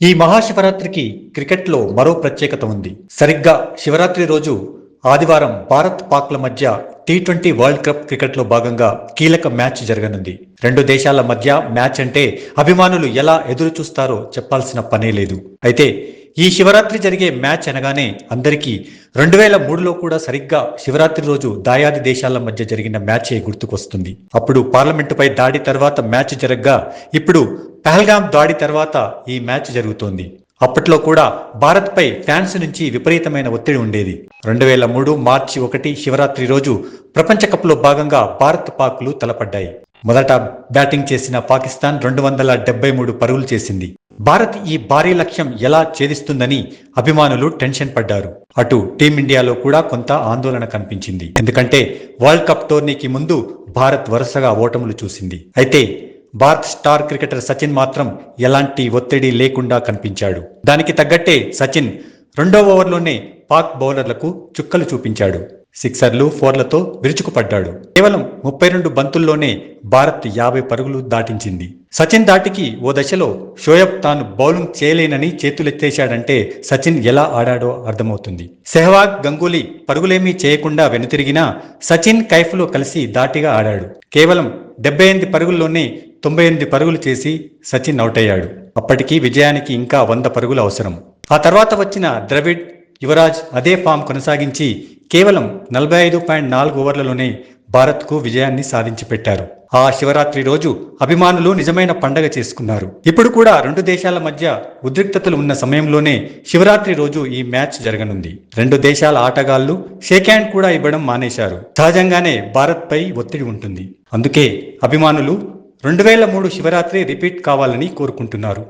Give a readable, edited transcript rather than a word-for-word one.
ఈ మహాశివరాత్రికి క్రికెట్లో మరో ప్రత్యేకత ఉంది. సరిగ్గా శివరాత్రి రోజు ఆదివారం భారత్ పాక్ల మధ్య టీ20 వరల్డ్ కప్ క్రికెట్లో భాగంగా కీలక మ్యాచ్ జరగనుంది. రెండు దేశాల మధ్య మ్యాచ్ అంటే అభిమానులు ఎలా ఎదురు చూస్తారో చెప్పాల్సిన పనే లేదు. అయితే ఈ శివరాత్రి జరిగే మ్యాచ్ అనగానే అందరికీ 2003లో కూడా సరిగ్గా శివరాత్రి రోజు దాయాది దేశాల మధ్య జరిగిన మ్యాచే గుర్తుకొస్తుంది. అప్పుడు పార్లమెంటుపై దాడి తర్వాత మ్యాచ్ జరగ్గా ఇప్పుడు పహల్గామ్ దాడి తర్వాత ఈ మ్యాచ్ జరుగుతోంది. అప్పట్లో కూడా భారత్ పై ఫ్యాన్స్ నుంచి విపరీతమైన ఒత్తిడి ఉండేది. 2003 మార్చి 1 శివరాత్రి రోజు ప్రపంచ కప్ లో భాగంగా భారత్ పాక్లు తలపడ్డాయి. మొదట బ్యాటింగ్ చేసిన పాకిస్తాన్ 273 పరుగులు చేసింది. భారత్ ఈ భారీ లక్ష్యం ఎలా ఛేదిస్తుందని అభిమానులు టెన్షన్ పడ్డారు. అటు టీమిండియాలో కూడా కొంత ఆందోళన కనిపించింది. ఎందుకంటే వరల్డ్ కప్ టోర్నీకి ముందు భారత్ వరుసగా ఓటములు చూసింది. అయితే భారత్ స్టార్ క్రికెటర్ సచిన్ మాత్రం ఎలాంటి ఒత్తిడి లేకుండా కనిపించాడు. దానికి తగ్గట్టే సచిన్ రెండో ఓవర్లోనే పాక్ బౌలర్లకు చుక్కలు చూపించాడు. సిక్సర్లు, ఫోర్లతో విరుచుకుపడ్డాడు. కేవలం 32 బంతుల్లోనే భారత్ 50 పరుగులు దాటించింది. సచిన్ దాటికి ఓ దశలో షోయబ్ తాను బౌలింగ్ చేయలేనని చేతులెత్తేశాడంటే సచిన్ ఎలా ఆడాడో అర్థమవుతుంది. సెహ్వాగ్, గంగూలీ పరుగులేమీ చేయకుండా వెనుతిరిగినా సచిన్, కైఫ్లు కలిసి ధాటిగా ఆడాడు. కేవలం 78 పరుగుల్లోనే 98 పరుగులు చేసి సచిన్ అవుట్ అయ్యాడు. అప్పటికి విజయానికి ఇంకా 100 పరుగులు అవసరం. ఆ తర్వాత వచ్చిన ద్రవిడ్, యువరాజ్ అదే ఫామ్ కొనసాగించి కేవలం 45.4 ఓవర్లలోనే భారత్కు విజయాన్ని సాధించి పెట్టారు. ఆ శివరాత్రి రోజు అభిమానులు నిజమైన పండగ చేసుకున్నారు. ఇప్పుడు కూడా రెండు దేశాల మధ్య ఉద్రిక్తతలు ఉన్న సమయంలోనే శివరాత్రి రోజు ఈ మ్యాచ్ జరగనుంది. రెండు దేశాల ఆటగాళ్లు షేక్ హ్యాండ్ కూడా ఇవ్వడం మానేశారు. సహజంగానే భారత్ పై ఒత్తిడి ఉంటుంది. అందుకే అభిమానులు 2003 శివరాత్రి రిపీట్ కావాలని కోరుకుంటున్నారు.